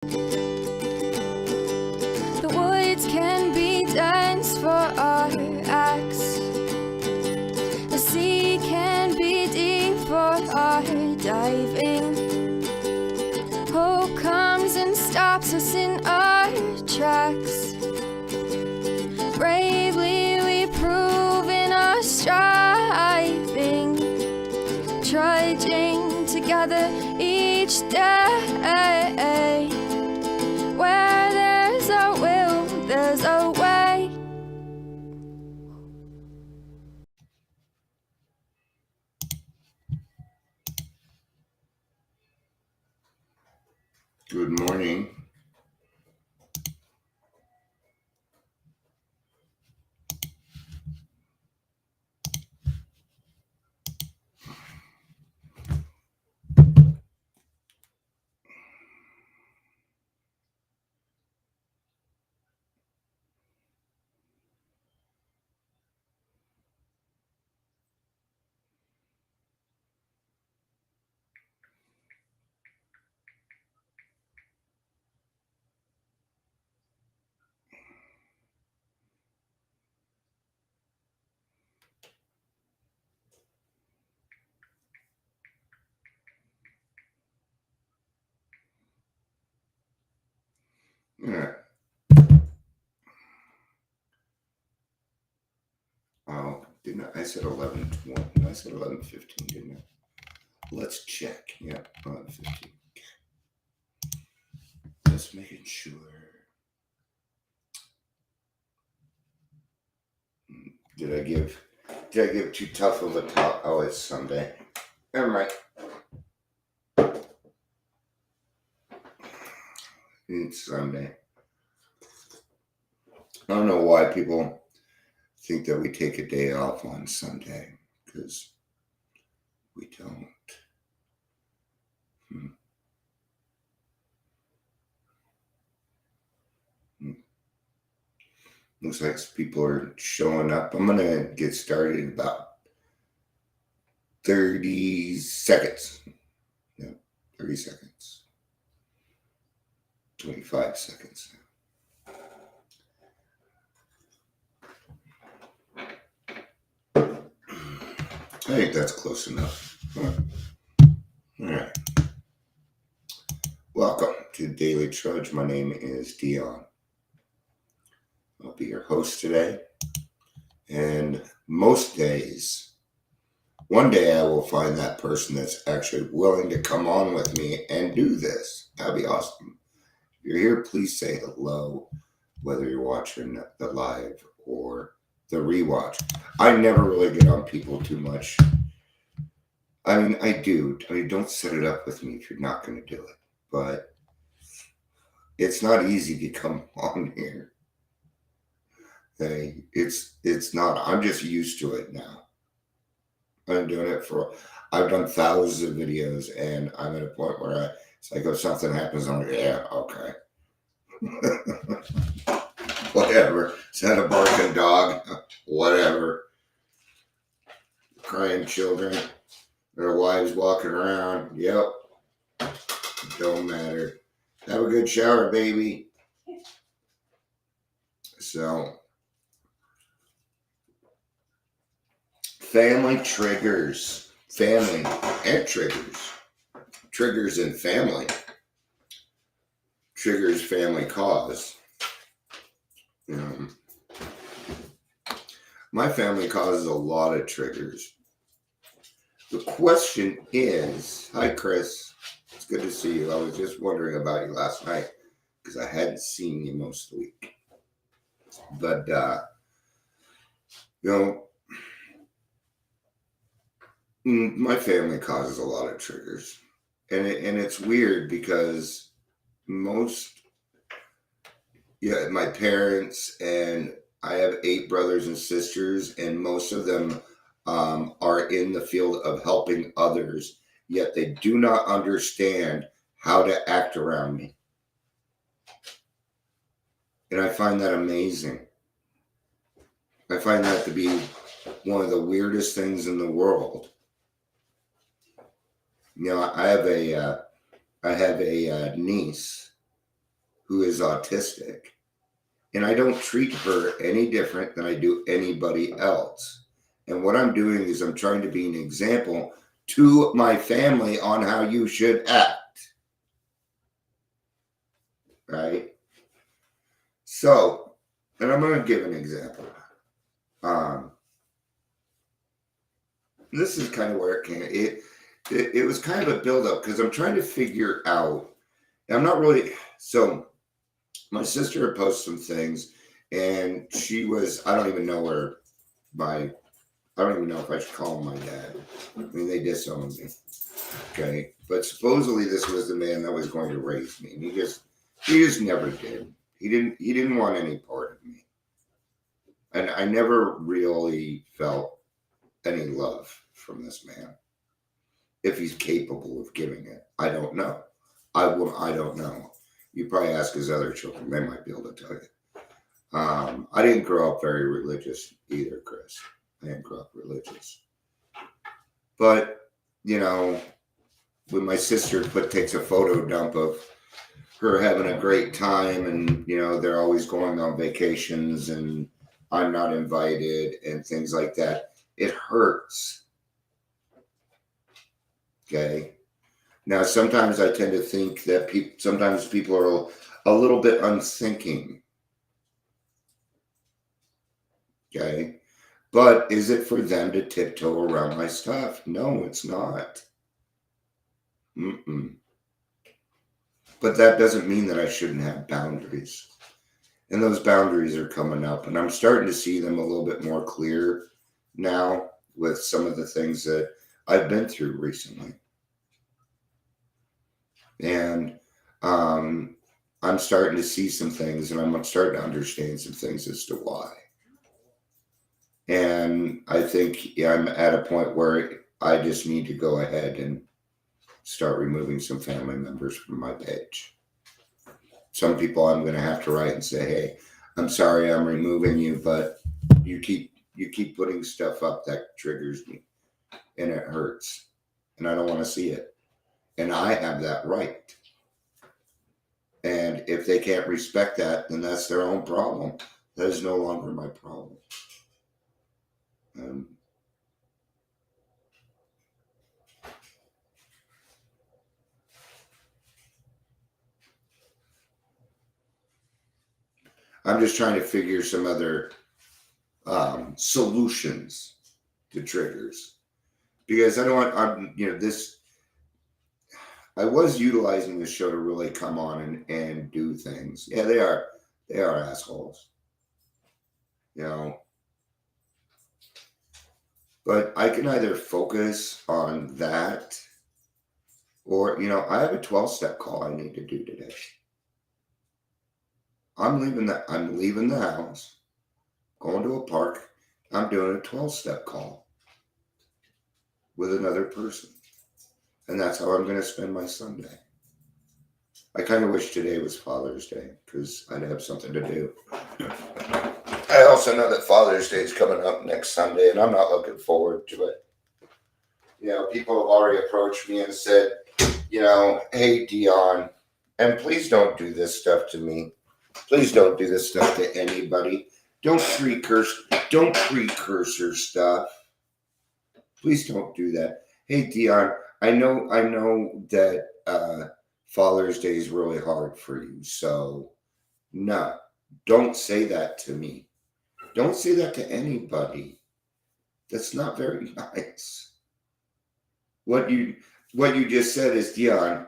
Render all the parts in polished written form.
The woods can be dense for our acts. The sea can be deep for our diving. Hope comes and stops us in our tracks. Bravely we prove in our striving, trudging together each day. Where there's a will, there's a way. Good morning. Yeah. Oh, didn't I said 11:20? I said 11:15, didn't I? Let's check. Yeah, 11:15. Just making sure. Did I give too tough of a talk? Oh, it's Sunday. Never mind. It's Sunday. I don't know why people think that we take a day off on Sunday, because we don't. Looks like people are showing up. I'm gonna get started in about 30 seconds. Yeah, 30 seconds. 25 seconds. I think that's close enough. All right. Welcome to Daily Trudge. My name is Dion. I'll be your host today. And most days, one day I will find that person that's actually willing to come on with me and do this. That'd be awesome. If you're here, please say hello, whether you're watching the live or the rewatch. I never really get on people too much. I mean, I do. I mean, don't set it up with me if you're not going to do it. But it's not easy to come on here. Hey, it's not. I'm just used to it now. I'm doing it I've done thousands of videos, and I'm at a point where it's like if something happens, I'm like, yeah, okay. Whatever. Is that a barking dog? Whatever. Crying children. Their wives walking around. Yep. Don't matter. Have a good shower, baby. So, family triggers. Family and triggers. Triggers in family. Triggers family cause. My family causes a lot of triggers. The question is, hi Chris, it's good to see you. I was just wondering about you last night because I hadn't seen you most of the week. But, my family causes a lot of triggers. And it's weird because my parents, and I have 8 brothers and sisters, and most of them are in the field of helping others, yet they do not understand how to act around me. And I find that amazing. I find that to be one of the weirdest things in the world. I have a niece who is autistic. And I don't treat her any different than I do anybody else. And what I'm doing is I'm trying to be an example to my family on how you should act. Right? So, and I'm going to give an example. This is kind of where it came. It was kind of a buildup because I'm trying to figure out. I'm not really. So, my sister had posted some things, and she was. I don't even know her. I don't even know if I should call him my dad. I mean, they disowned me. Okay, but supposedly this was the man that was going to raise me, and he just never did. He didn't want any part of me, and I never really felt any love from this man. If he's capable of giving it, I don't know. I don't know. You probably ask his other children; they might be able to tell you. I didn't grow up very religious either, Chris. I didn't grow up religious, but when my sister takes a photo dump of her having a great time, and they're always going on vacations, and I'm not invited, and things like that, it hurts. Okay. Now, sometimes I tend to think that sometimes people are a little bit unthinking. Okay. But is it for them to tiptoe around my stuff? No, it's not. But that doesn't mean that I shouldn't have boundaries. And those boundaries are coming up, and I'm starting to see them a little bit more clear now with some of the things that I've been through recently. And I'm starting to see some things, and I'm starting to understand some things as to why. And I think I'm at a point where I just need to go ahead and start removing some family members from my page. Some people I'm going to have to write and say, hey, I'm sorry I'm removing you, but you keep putting stuff up that triggers me, and it hurts, and I don't want to see it. And I have that right. And if they can't respect that, then that's their own problem. That is no longer my problem. I'm just trying to figure some other solutions to triggers, because I don't want, this. I was utilizing this show to really come on and do things. Yeah, they are assholes, but I can either focus on that, or, I have a 12-step call I need to do today. I'm leaving the house, going to a park. I'm doing a 12-step call with another person. And that's how I'm going to spend my Sunday. I kind of wish today was Father's Day, because I'd have something to do. I also know that Father's Day is coming up next Sunday, and I'm not looking forward to it. People have already approached me and said, hey, Dion, and please don't do this stuff to me. Please don't do this stuff to anybody. Don't precursor stuff. Please don't do that. Hey, Dion, I know that Father's Day is really hard for you. So, no, don't say that to me. Don't say that to anybody. That's not very nice. What you just said is, Dion,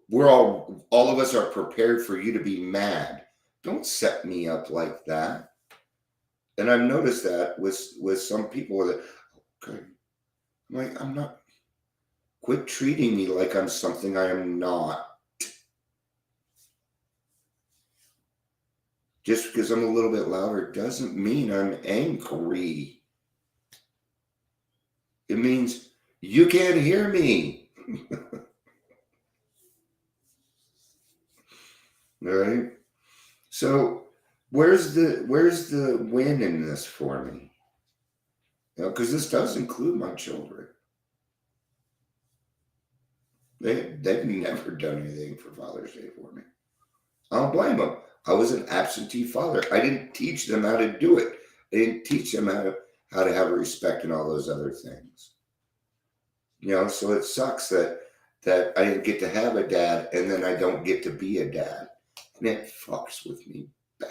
we're all of us are prepared for you to be mad. Don't set me up like that. And I've noticed that with some people that, okay, I'm like, I'm not. Quit treating me like I'm something I am not. Just because I'm a little bit louder doesn't mean I'm angry. It means you can't hear me. All right. So where's the win in this for me? Because this does include my children. They've never done anything for Father's Day for me. I don't blame them. I was an absentee father. I didn't teach them how to do it. I didn't teach them how to have respect and all those other things. So it sucks that I didn't get to have a dad, and then I don't get to be a dad. And it fucks with me bad.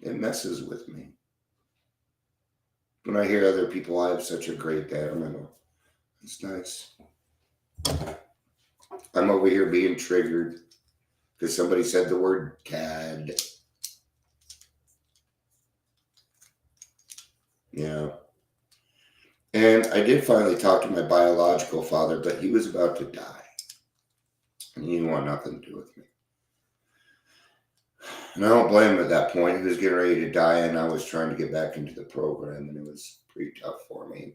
It messes with me. When I hear other people, I have such a great dad, I'm like, oh, it's nice. I'm over here being triggered because somebody said the word dad. Yeah. And I did finally talk to my biological father, but he was about to die. And he didn't want nothing to do with me. And I don't blame him at that point. He was getting ready to die, and I was trying to get back into the program, and it was pretty tough for me.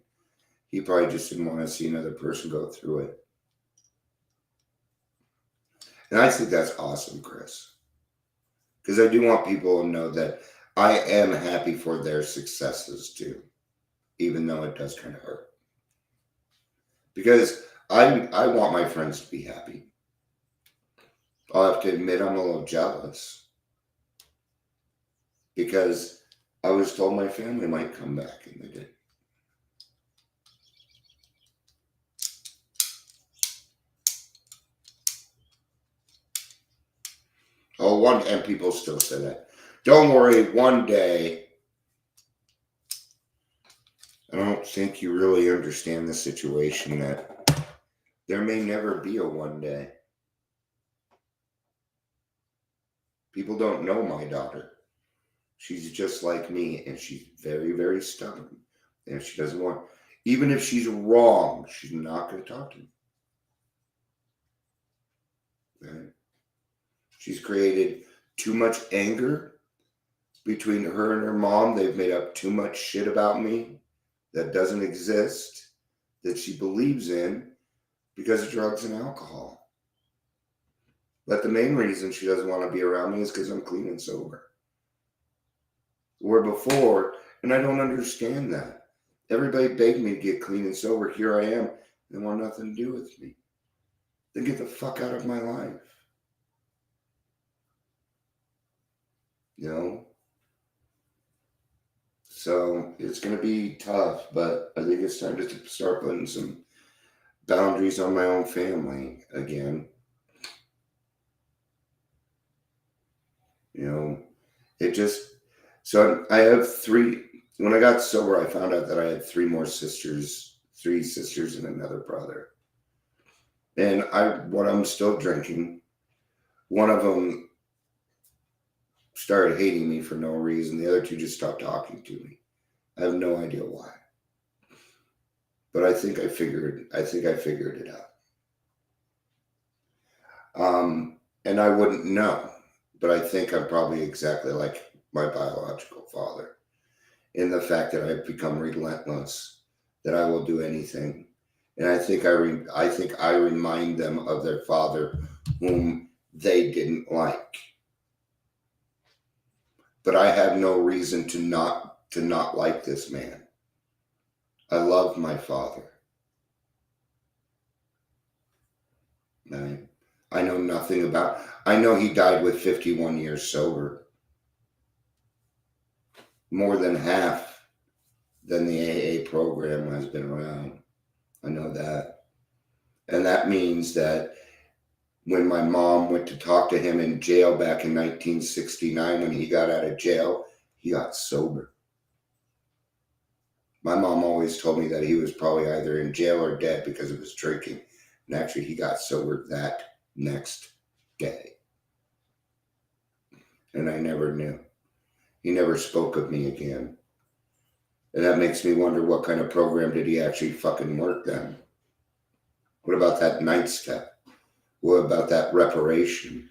He probably just didn't want to see another person go through it. And I think that's awesome, Chris. Because I do want people to know that I am happy for their successes too, even though it does kind of hurt. Because I want my friends to be happy. I'll have to admit I'm a little jealous. Because I was told my family might come back, and they did. And people still say that. Don't worry, one day. I don't think you really understand the situation that there may never be a one day. People don't know my daughter. She's just like me, and she's very, very stubborn. And she doesn't want, even if she's wrong, she's not going to talk to me. Okay? She's created too much anger between her and her mom. They've made up too much shit about me that doesn't exist, that she believes in because of drugs and alcohol. But the main reason she doesn't want to be around me is because I'm clean and sober. Where before, and I don't understand that. Everybody begged me to get clean and sober. Here I am. They want nothing to do with me. Then get the fuck out of my life. So it's going to be tough, but I think it's time to start putting some boundaries on my own family again. So I have three. When I got sober, I found out that I had three sisters and another brother. And one of them still drinking. One of them started hating me for no reason. The other two just stopped talking to me. I have no idea why. But I think I figured it out. And I wouldn't know. But I think I'm probably exactly like my biological father in the fact that I've become relentless, that I will do anything. And I think I remind them of their father whom they didn't like. But I have no reason to not like this man. I love my father. I know nothing about. I know he died with 51 years sober. More than half than the AA program has been around. I know that. And that means that when my mom went to talk to him in jail back in 1969, when he got out of jail, he got sober. My mom always told me that he was probably either in jail or dead because of his drinking. And actually, he got sober that next day. And I never knew. He never spoke of me again. And that makes me wonder, what kind of program did he actually fucking work then? What about that ninth step? What about that reparation?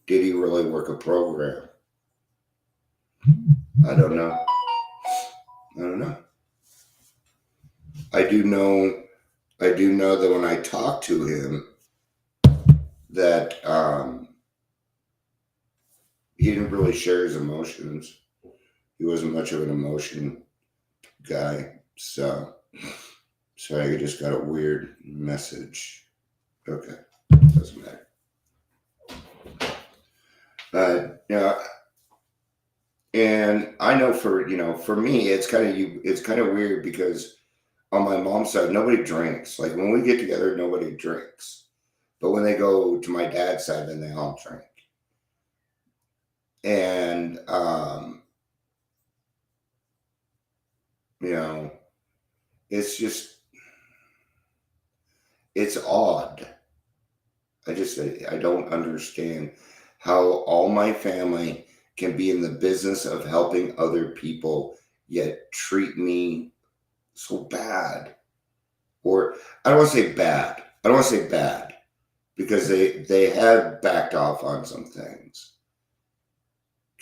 Did he really work a program? I don't know. I do know that when I talked to him, that he didn't really share his emotions. He wasn't much of an emotion guy. So I just got a weird message. Okay. And I know for me, it's kind of weird because on my mom's side, nobody drinks. Like when we get together, nobody drinks. But when they go to my dad's side, then they all drink. And you know, it's just it's odd. I don't understand how all my family can be in the business of helping other people yet treat me so bad. Or I don't want to say bad. I don't want to say bad because they have backed off on some things.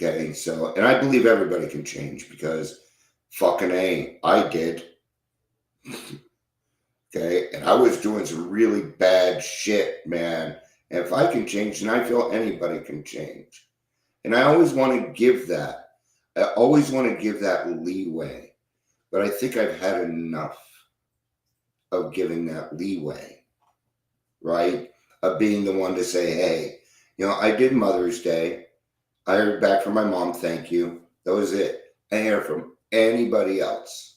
Okay, so and I believe everybody can change because fucking A, I did. Okay, and I was doing some really bad shit, man. And if I can change, then I feel anybody can change. And I always want to give that. I always want to give that leeway. But I think I've had enough of giving that leeway, right? Of being the one to say, hey, I did Mother's Day. I heard back from my mom, thank you. That was it. I didn't hear from anybody else.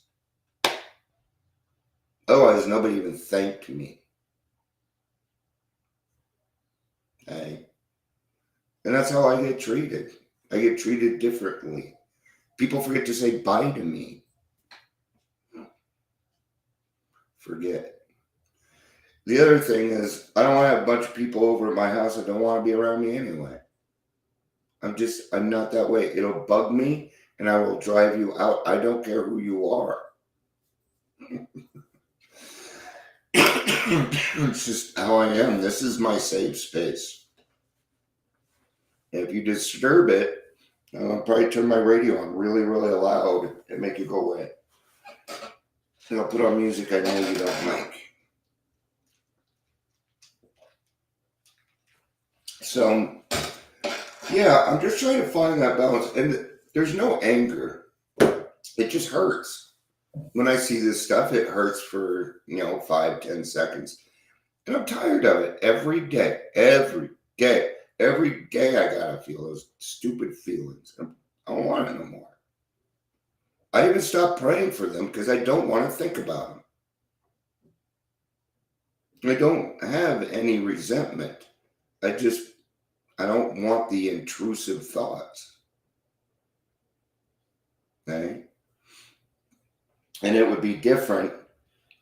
Otherwise, nobody even thanked me. Okay? And that's how I get treated. I get treated differently. People forget to say bye to me. Forget. The other thing is, I don't want to have a bunch of people over at my house that don't want to be around me anyway. I'm not that way. It'll bug me and I will drive you out. I don't care who you are. It's just how I am. This is my safe space. If you disturb it, I'll probably turn my radio on really, really loud and make it go away. And I'll put on music I know you don't like. So, yeah, I'm just trying to find that balance. And there's no anger. It just hurts. When I see this stuff, it hurts for, 5-10 seconds. And I'm tired of it every day. Every day. Every day I gotta feel those stupid feelings. I don't want it no more. I even stopped praying for them because I don't want to think about them. I don't have any resentment. I don't want the intrusive thoughts. Okay? And it would be different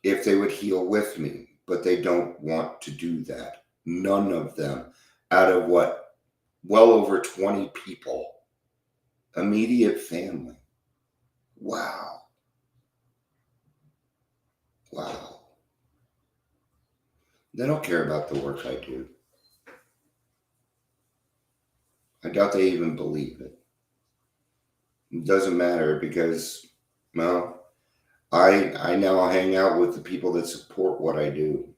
if they would heal with me, but they don't want to do that. None of them, out of well over 20 people, immediate family. Wow. They don't care about the work I do. I doubt they even believe it. It doesn't matter because, well, I now hang out with the people that support what I do.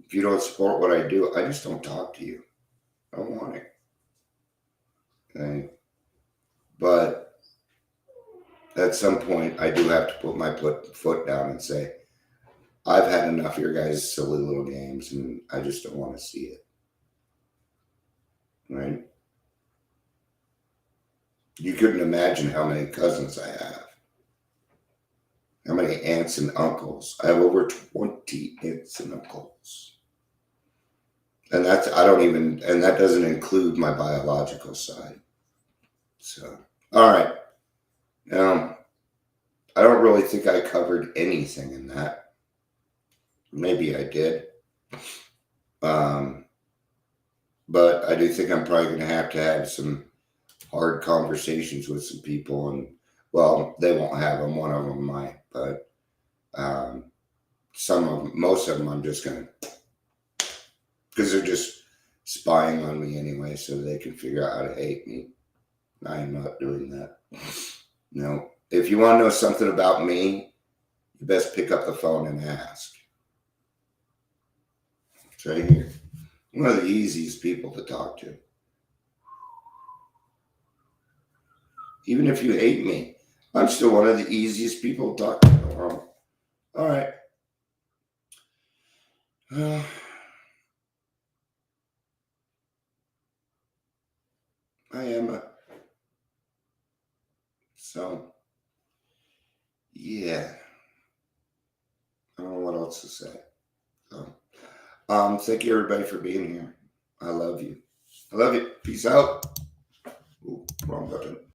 If you don't support what I do, I just don't talk to you. I don't want it. Okay? But at some point, I do have to put my foot down and say, I've had enough of your guys' silly little games, and I just don't want to see it. Right? You couldn't imagine how many cousins I have. How many aunts and uncles? I have over 20 aunts and uncles. And that doesn't include my biological side. So, all right. I don't really think I covered anything in that. Maybe I did. But I do think I'm probably going to have some hard conversations with some people, and well, they won't have them. One of them might, but most of them, I'm just going to, because they're just spying on me anyway, so they can figure out how to hate me. I am not doing that. No. If you want to know something about me, you best pick up the phone and ask. It's right here. I'm one of the easiest people to talk to. Even if you hate me, I'm still one of the easiest people to talk to. All right. I am. So, yeah. I don't know what else to say. So, thank you everybody for being here. I love you. I love you. Peace out. Ooh, wrong button.